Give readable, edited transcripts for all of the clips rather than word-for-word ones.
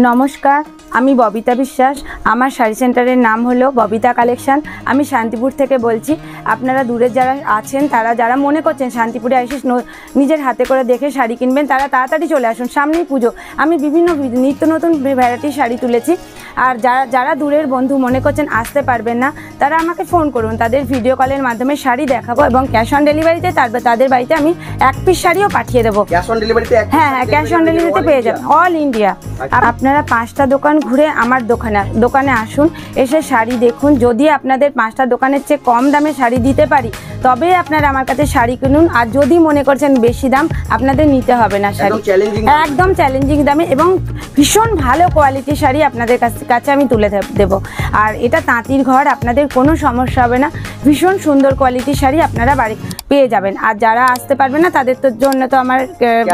নমস্কার, আমি ববিতা বিশ্বাস। আমার শাড়ি সেন্টারের নাম হলো ববিতা কালেকশন। আমি শান্তিপুর থেকে বলছি। আপনারা দূরের যারা আছেন, তারা যারা মনে করছেন শান্তিপুরে এসে নিজের হাতে করে দেখে শাড়ি কিনবেন, তারা তাড়াতাড়ি চলে আসুন। সামনেই পুজো, আমি বিভিন্ন নিত্য নতুন ভ্যারাইটির শাড়ি তুলেছি। আর যারা দূরের বন্ধু মনে করছেন আসতে পারবেন না, তারা আমাকে ফোন করুন, তাদের ভিডিও কলের মাধ্যমে শাড়ি দেখাবো এবং ক্যাশ অন ডেলিভারিতে তাদের বাড়িতে আমি এক পিস শাড়িও পাঠিয়ে দেবো। ক্যাশ অন ডেলিভারিতে? হ্যাঁ, ক্যাশ অন ডেলিভারিতে পেয়ে যাবেন, অল ইন্ডিয়া। আপনারা 5টা দোকান ঘুরে আমার দোকানে আসুন, এসে শাড়ি দেখুন। যদি আপনাদের 5টা দোকানের চেয়ে কম দামে শাড়ি দিতে পারি, তবে আপনারা আমার কাছে শাড়ি কিনুন। আর যদি মনে করছেন বেশি দাম, আপনাদের নিতে হবে না শাড়ি। একদম চ্যালেঞ্জিং দামে এবং ভীষণ ভালো কোয়ালিটির শাড়ি আপনাদের কাছে আমি তুলে দেবো। আর এটা তাঁতির ঘর, আপনাদের কোনো সমস্যা হবে না। ভীষণ সুন্দর কোয়ালিটির শাড়ি আপনারা বাড়ি পেয়ে যাবেন। আর যারা আসতে পারবেন না, তাদের জন্য তো আমার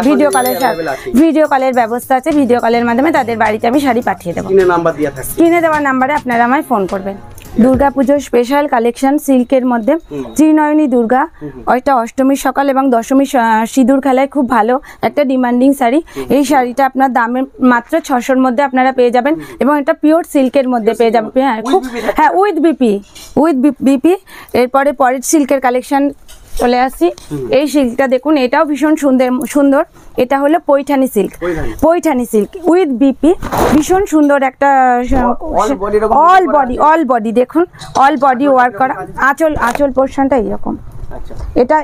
ভিডিও কলের ব্যবস্থা আছে। ভিডিও কলের মাধ্যমে তাদের বাড়িতে আমি শাড়ি পাঠিয়ে দেবো। স্ক্রিনে দেওয়া নাম্বারে আপনারা আমায় ফোন করবেন। দুর্গা পুজোর স্পেশাল কালেকশন সিল্কের মধ্যে ত্রিনয়নী দুর্গা, ওইটা অষ্টমীর সকাল এবং দশমীর সিঁদুর খেলায় খুব ভালো একটা ডিমান্ডিং শাড়ি। এই শাড়িটা আপনার দামে মাত্র 600-র মধ্যে আপনারা পেয়ে যাবেন এবং এটা পিওর সিল্কের মধ্যে পেয়ে যাবেন। হ্যাঁ, উইথ বিপি। এরপরে পরের সিল্কের কালেকশন চলে আসছি। এই সিল্কটা দেখুন, এটাও ভীষণ সুন্দর। এটা হলো পৈঠানি সিল্ক উইথ বিপি। ভীষণ সুন্দর একটা অল বডি দেখুন, অল বডি ওয়ার্ক করা। আঁচল পোর্শনটা এইরকম।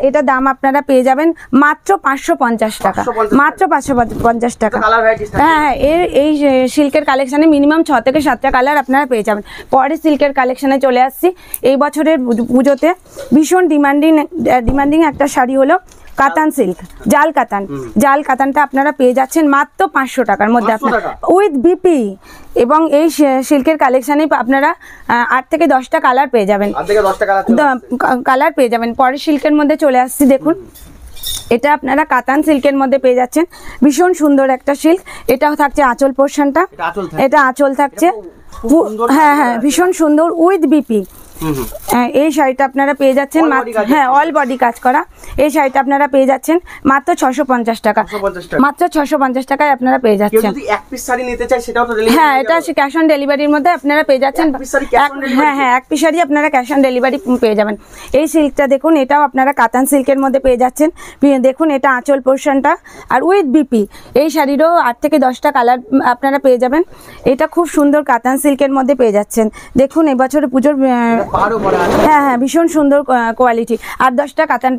এটা দাম আপনারা পেয়ে যাবেন মাত্র 550 টাকা। মাত্র 550 টাকা। হ্যাঁ, এই সিল্কের কালেকশানে মিনিমাম 6 থেকে 7টা কালার আপনারা পেয়ে যাবেন। পরে সিল্কের কালেকশানে চলে আসছি। এই বছরের পুজোতে ভীষণ ডিমান্ডিং একটা শাড়ি হলো কাতান সিল্ক, জাল কাতানটা আপনারা পেয়ে যাচ্ছেন মাত্র 500 টাকার মধ্যে আপনার উইথ বিপি। এবং এই সিল্কের কালেকশানে আপনারা 8 থেকে 10টা কালার পেয়ে যাবেন। পরের সিল্কের মধ্যে চলে আসছি। দেখুন, এটা আপনারা কাতান সিল্কের মধ্যে পেয়ে যাচ্ছেন। ভীষণ সুন্দর একটা সিল্ক। এটাও থাকছে আঁচল পোর্শনটা, এটা আঁচল থাকছে। হ্যাঁ, ভীষণ সুন্দর উইথ বিপি। এই শাড়িটা আপনারা পেয়ে যাচ্ছেন হ্যাঁ, অল বডি কাজ করা। এই শাড়িটা আপনারা পেয়ে যাচ্ছেন মাত্র 650 টাকা। মাত্র 650 টাকায় আপনারা পেয়ে যাচ্ছেন। হ্যাঁ, এটা ক্যাশ অন ডেলিভারির মধ্যে আপনারা পেয়ে যাচ্ছেন। হ্যাঁ, এক পিস শাড়ি আপনারা ক্যাশ অন ডেলিভারি পেয়ে যাবেন। এই সিল্কটা দেখুন, এটাও আপনারা কাতান সিল্কের মধ্যে পেয়ে যাচ্ছেন। দেখুন, এটা আঁচল পোর্শনটা আর উইথ বিপি। এই শাড়িরও 8 থেকে 10টা কালার আপনারা পেয়ে যাবেন। এটা খুব সুন্দর কাতান সিল্কের মধ্যে পেয়ে যাচ্ছেন। দেখুন, এবছরের পুজোর হ্যাঁ, ভীষণ সুন্দর কোয়ালিটি। 8-10টা কাতান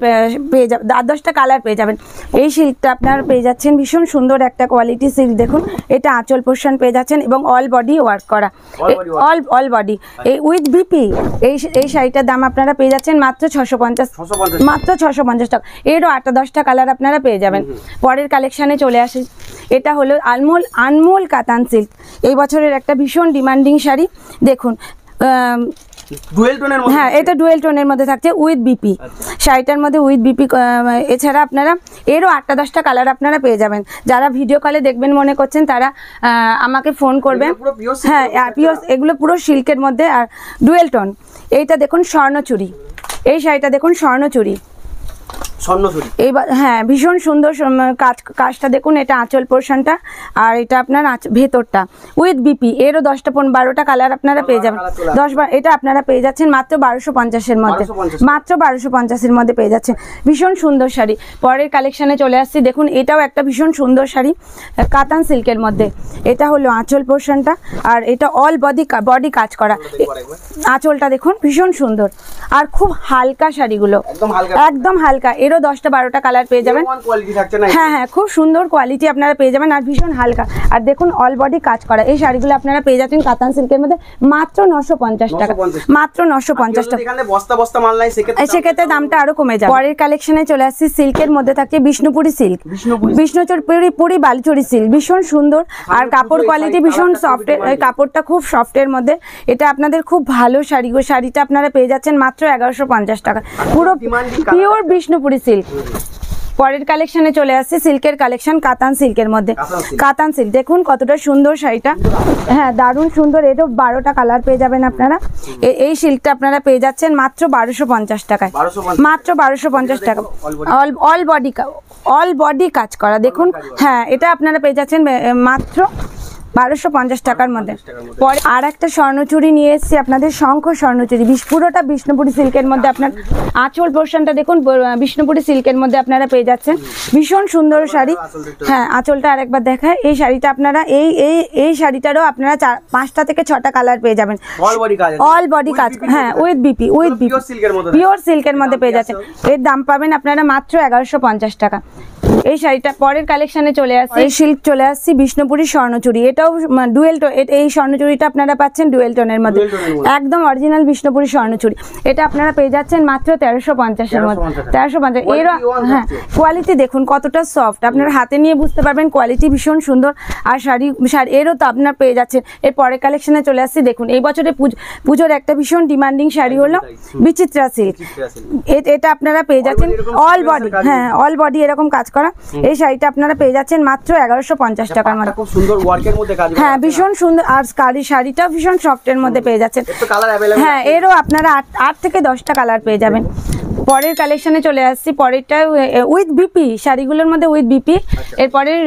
পেয়ে যাবেন, 8-10টা কালার পেয়ে যাবেন। এই সিল্কটা আপনারা পেয়ে যাচ্ছেন, ভীষণ সুন্দর একটা কোয়ালিটি সিল্ক। দেখুন, এটা আঁচল পোর্শন পেয়ে যাচ্ছেন এবং অল বডি ওয়ার্ক করা, অল বডি এই উইথ বিপি। এই শাড়িটার দাম আপনারা পেয়ে যাচ্ছেন মাত্র 650 টাকা। এরও 8-10টা কালার আপনারা পেয়ে যাবেন। পরের কালেকশানে চলে আসে। এটা হলো আনমোল কাতান সিল্ক, এই বছরের একটা ভীষণ ডিমান্ডিং শাড়ি। দেখুন, হ্যাঁ, এটা ডুয়েল টোনের মধ্যে থাকছে উইথ বিপি। শাড়িটার মধ্যে উইথ বিপি। এছাড়া আপনারা এরও 8-10টা কালার আপনারা পেয়ে যাবেন। যারা ভিডিও কলে দেখবেন মনে করছেন, তারা আমাকে ফোন করবেন। হ্যাঁ, এগুলো পুরো সিল্কের মধ্যে আর ডুয়েল টোন। এইটা দেখুন স্বর্ণচুরি, এই শাড়িটা দেখুন স্বর্ণচুরি। এইবার হ্যাঁ, ভীষণ সুন্দর কাজটা দেখুন। এটা আঁচল পোর্শনটা আর এটা আপনার ভেতরটা উইথ বিপি। এরও 10-12টা কালার আপনারা পেয়ে যাবেন। এটা আপনারা পেয়ে যাচ্ছেন মাত্র 1250-এর মধ্যে। মাত্র 1250-এর মধ্যে পেয়ে যাচ্ছেন। ভীষণ সুন্দর শাড়ি। পরের কালেকশানে চলে আসছি। দেখুন, এটাও একটা ভীষণ সুন্দর শাড়ি কাতান সিল্কের মধ্যে। এটা হলো আঁচল পোর্শনটা আর এটা অল বডি কাজ করা। আঁচলটা দেখুন, ভীষণ সুন্দর আর খুব হালকা শাড়িগুলো, একদম হালকা। এরও 10-12টা কালার পেয়ে যাবেন। হ্যাঁ, খুব সুন্দর কোয়ালিটি আপনারা পেয়ে যাবেন আর ভীষণ হালকা। আর দেখুন, অল বডি কাজ করা। এই শাড়িগুলো আপনারা পেয়ে যাচ্ছেন কাতান সিল্কের মধ্যে মাত্র 950 টাকা। মাত্র 950 টাকা। সেক্ষেত্রে দামটা আরো কমে যাবে। পরের কালেকশনে চলে আসছি। সিল্কের মধ্যে থাকে বিষ্ণুপুরি সিল্ক, বিষ্ণুপুরি বালুচুরি সিল্ক। ভীষণ সুন্দর আর কাপড় কোয়ালিটি ভীষণ সফটের। কাপড়টা খুব সফটের মধ্যে। এটা আপনাদের খুব ভালো শাড়ি। শাড়িটা আপনারা পেয়ে যাচ্ছেন মাত্র 1150 টাকা। পুরো পিওর বিষ্ণুপুরি সিল্ক। পরের কালেকশনে চলে আসছে সিল্কের কালেকশন কাতান সিল্কের মধ্যে। কাতান সিল্ক দেখুন কতটা সুন্দর শাড়িটা। হ্যাঁ, দারুণ সুন্দর। এরও 12টা কালার পেয়ে যাবেন আপনারা। এই সিল্কটা আপনারা পেয়ে যাচ্ছেন মাত্র 1250 টাকায়। মাত্র 1250 টাকা। অল বডি কাজ করা। দেখুন, হ্যাঁ, এটা আপনারা পেয়ে যাচ্ছেন মাত্র 1250 টাকার মধ্যে। পরে আর একটা স্বর্ণচুরি নিয়ে এসেছি আপনাদের, শঙ্খ স্বর্ণচুরি, পুরোটা বিষ্ণুপুরি সিল্কের মধ্যে। আপনার আঁচল পোর্শনটা দেখুন বিষ্ণুপুরি সিল্কের মধ্যে আপনারা পেয়ে যাচ্ছেন, ভীষণ সুন্দর শাড়ি। হ্যাঁ, আঁচলটা আরেকবার দেখায়। এই শাড়িটা আপনারা এই শাড়িটারও আপনারা 5টা থেকে 6টা কালার পেয়ে যাবেন, অল বডি কাজ। হ্যাঁ, উইথ বিপি, পিওর সিল্কের মধ্যে পেয়ে যাচ্ছেন। এর দাম পাবেন আপনারা মাত্র 1150 টাকা। এই শাড়িটা পরের কালেকশনে চলে আসছে, এই সিল্ক চলে আসছে বিষ্ণুপুরি স্বর্ণচুরি। এটাও ডুয়েল টোন, এই স্বর্ণচুরিটা আপনারা পাচ্ছেন ডুয়েল টোনের মধ্যে, একদম অরিজিনাল বিষ্ণুপুরি স্বর্ণচুরি। এটা আপনারা পেয়ে যাচ্ছেন মাত্র 1350-এর মধ্যে, 1350। এর হ্যাঁ, কোয়ালিটি দেখুন কতটা সফট, আপনারা হাতে নিয়ে বুঝতে পারবেন, কোয়ালিটি ভীষণ সুন্দর। আর শাড়ি এরও তো আপনারা পেয়ে যাচ্ছেন। এর পরের কালেকশনে চলে আসছি, দেখুন এই বছরে পুজোর একটা ভীষণ ডিমান্ডিং শাড়ি হলো বিচিত্রা সিল্ক। এটা আপনারা পেয়ে যাচ্ছেন অল বডি, হ্যাঁ অল বডি এরকম কাজ করা। এই শাড়িটা আপনারা পেয়ে যাচ্ছেন মাত্র 1150 টাকার মধ্যে, খুব সুন্দর ওয়ার্কের মধ্যে কাজ। হ্যাঁ, ভীষণ সুন্দর। আর শাড়িটাও ভীষণ সফটের মধ্যে পেয়ে যাচ্ছেন। হ্যাঁ, এরও আপনারা 8 থেকে 10টা কালার পেয়ে যাবেন। পরের কালেকশনে চলে আসছি, পরেরটা উইথ বিপি, শাড়িগুলোর মধ্যে উইথ বিপি। এরপরের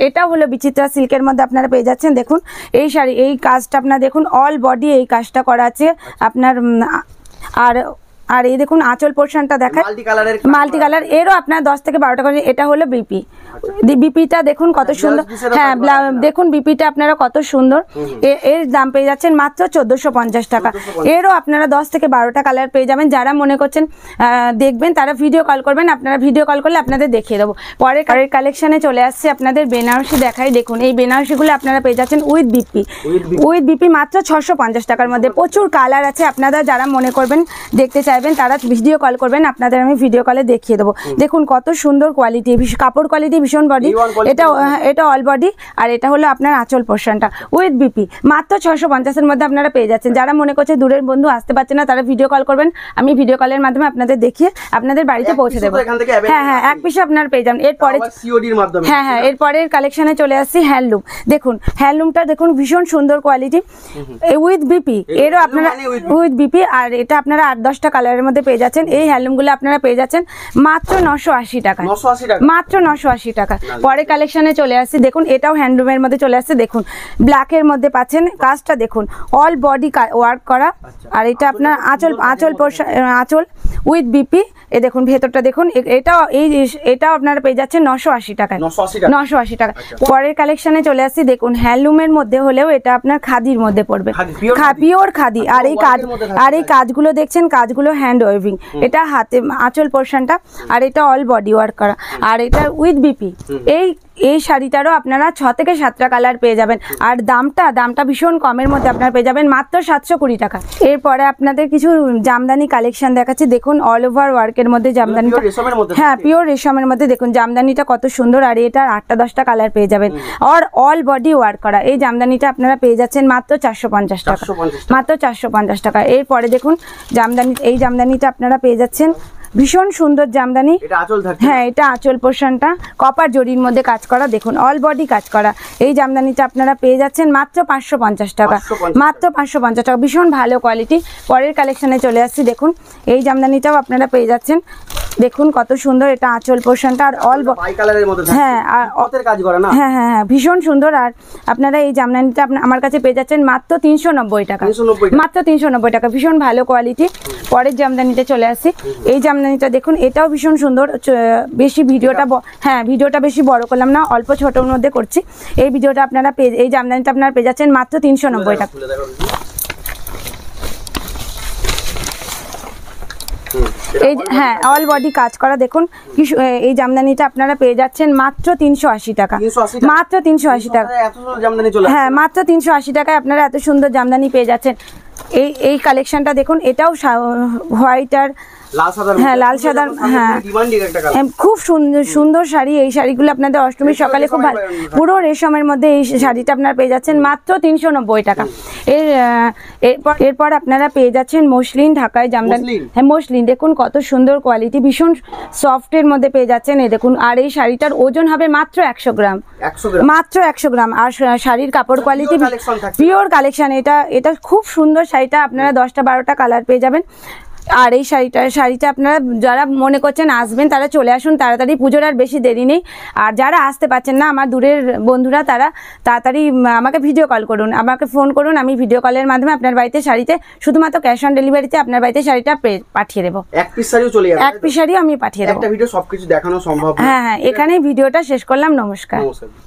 এটা হলো বিচিত্রা সিল্কের মধ্যে আপনারা পেয়ে যাচ্ছেন। দেখুন এই শাড়ি, এই কাজটা আপনারা দেখুন, অল বডি এই কাজটা করা আছে আপনার। আর এই দেখুন আঁচল পোর্শনটা দেখায় মাল্টি কালার, এরও আপনার 10 থেকে 12টা করে। এটা হলো বিপি, বিপিটা দেখুন কত সুন্দর। হ্যাঁ, দেখুন বিপিটা আপনারা কত সুন্দর। এর দাম পেয়ে যাচ্ছেন মাত্র 1450 টাকা। এরও আপনারা 10 থেকে 12টা কালার পেয়ে যাবেন। যারা মনে করছেন দেখবেন তারা ভিডিও কল করবেন, আপনারা ভিডিও কল করলে আপনাদের দেখিয়ে দেবো। পরের কালেকশনে চলে আসছে আপনাদের বেনারসি দেখাই। দেখুন এই বেনারসিগুলো আপনারা পেয়ে যাচ্ছেন উইথ বিপি মাত্র 650 টাকার মধ্যে। প্রচুর কালার আছে, আপনারা যারা মনে করবেন দেখতে চাইবেন তারা ভিডিও কল করবেন, আপনাদের আমি ভিডিও কলে দেখিয়ে দেবো। দেখুন কত সুন্দর কোয়ালিটি, কাপড় কোয়ালিটি ভীষণ বডি। এটা অল বডি, আর এটা হলো আপনার আঁচল পোর্শনটা উইথ বিপি মাত্র 650-এর মধ্যে আপনারা পেয়ে যাচ্ছেন। যারা মনে করছে দূরের বন্ধু আসতে পারছে না, তারা ভিডিও কল করবেন, আমি ভিডিও কলের মাধ্যমে আপনাদের দেখিয়ে আপনাদের বাড়িতে পৌঁছে দেবো। হ্যাঁ হ্যাঁ, এক পিসে আপনারা পেয়ে যাবেন। এরপরে হ্যাঁ, এরপরের কালেকশনে চলে আসছি হ্যান্ডলুম। দেখুন হ্যান্ডলুমটা দেখুন ভীষণ সুন্দর কোয়ালিটি উইথ বিপি, এরও আপনারা উইথ বিপি। আর এটা আপনারা 8-10টা কালারের মধ্যে পেয়ে যাচ্ছেন। এই হ্যান্ডলুমগুলো আপনারা পেয়ে যাচ্ছেন মাত্র 980 টাকা, মাত্র 980 টাকা। পরে কালেকশনে চলে আসছি, দেখুন এটাও হ্যান্ডলুমের মধ্যে চলে আসছে। দেখুন ব্ল্যাকের মধ্যে পাচ্ছেন, কাজটা দেখুন অল বডি ওয়ার্ক করা। আর এটা আপনার আঁচল উইথ বিপি। এ দেখুন ভেতরটা দেখুন, এটাও আপনারা পেয়ে যাচ্ছেন 980 টাকায়, 980 টাকা। পরের কালেকশনে চলে আসছি, দেখুন হ্যান্ডলুমের মধ্যে হলেও এটা আপনার খাদির মধ্যে পড়বে, পিওর খাদি। আর এই কাজগুলো দেখছেন, কাজগুলো হ্যান্ড ওয়েভিং। এটা হাতে আঁচল পোর্শনটা, আর এটা অল বডি ওয়ার্ক করা, আর এটা উইথ বিপি। এই শাড়িটারও আপনারা 6 থেকে 7টা কালার পেয়ে যাবেন। আর দামটা ভীষণ কমের মধ্যে আপনারা পেয়ে যাবেন মাত্র 720 টাকা। এরপরে আপনাদের কিছু জামদানি কালেকশন দেখাচ্ছি। দেখুন অল ওভার ওয়ার্কের মধ্যে জামদানিটা, হ্যাঁ পিওর রেশমের মধ্যে। দেখুন জামদানিটা কত সুন্দর, আর এটা 8-10টা কালার পেয়ে যাবেন। আর অল বডি ওয়ার্ক করা এই জামদানিটা আপনারা পেয়ে যাচ্ছেন মাত্র 450 টাকা, মাত্র 450 টাকা। এরপরে দেখুন এই জামদানিটা আপনারা পেয়ে যাচ্ছেন ভীষণ সুন্দর জামদানি। হ্যাঁ, এটা আঁচল পোর্শনটা কপার জরির মধ্যে কাজ করা, দেখুন অল বডি কাজ করা। এই জামদানিটা আপনারা পেয়ে যাচ্ছেন মাত্র 550 টাকা, মাত্র 550 টাকা, ভীষণ ভালো কোয়ালিটি। পরের কালেকশনে চলে আসছি, দেখুন এই জামদানিটাও আপনারা পেয়ে যাচ্ছেন। দেখুন কত সুন্দর, এটা আঁচল পোর্শনটা আর অল হ্যাঁ হ্যাঁ ভীষণ সুন্দর। আর আপনারা এই জামদানিটা আমার কাছে পেয়ে যাচ্ছেন মাত্র 390 টাকা, মাত্র 390 টাকা, ভীষণ ভালো কোয়ালিটি। পরের জামদানিতে চলে আসছি, এই জামদানিটা দেখুন এটাও ভীষণ সুন্দর। বেশি ভিডিওটা বেশি বড় করলাম না, অল্প ছোটোর মধ্যে করছি। এই জামদানিটা আপনারা পেয়ে যাচ্ছেন মাত্র 390 টাকা। হ্যাঁ, অল বডি কাজ করা। দেখুন এই জামদানিটা আপনারা পেয়ে যাচ্ছেন মাত্র 380 টাকা, মাত্র 380 টাকা। হ্যাঁ, মাত্র 380 টাকায় আপনারা এত সুন্দর জামদানি পেয়ে যাচ্ছেন। এই কালেকশনটা দেখুন, এটাও হোয়াইট আর হ্যাঁ লাল সাদা, হ্যাঁ খুব সুন্দর শাড়ি। এই শাড়িগুলো আপনাদের অষ্টমীর সকালে খুব ভালো, পুরো রেশমের মধ্যে এই শাড়িটা আপনারা পেয়ে যাচ্ছেন মাত্র 390 টাকা। এরপর আপনারা পেয়ে যাচ্ছেন মসলিন ঢাকায় জামদানি। হ্যাঁ, মসলিন দেখুন কত সুন্দর কোয়ালিটি, ভীষণ সফটের মধ্যে পেয়ে যাচ্ছেন। এই দেখুন, আর এই শাড়িটার ওজন হবে মাত্র 100 গ্রাম, মাত্র 100 গ্রাম। আর শাড়ির কাপড় কোয়ালিটি পিওর কালেকশন। এটা খুব সুন্দর শাড়িটা, আপনারা 10টা 12টা কালার পেয়ে যাবেন। আর এই শাড়িটা আপনারা যারা মনে করছেন আসবেন তারা চলে আসুন তাড়াতাড়ি, পুজোর আর বেশি দেরি নেই। আর যারা আসতে পারছেন না আমার দূরের বন্ধুরা তারা তাড়াতাড়ি আমাকে ভিডিও কল করুন, আমাকে ফোন করুন, আমি ভিডিও কলের মাধ্যমে আপনার বাড়িতে শাড়িতে শুধুমাত্র ক্যাশ অন ডেলিভারিতে আপনার বাড়িতে শাড়িটা পাঠিয়ে দেবো। এক পিস শাড়িও চলে যাবে? এক পিস শাড়িও আমি পাঠিয়ে দেবো। একটা ভিডিও সবকিছু দেখানো সম্ভব না। হ্যাঁ, এখানেই ভিডিওটা শেষ করলাম। নমস্কার। নমস্কার।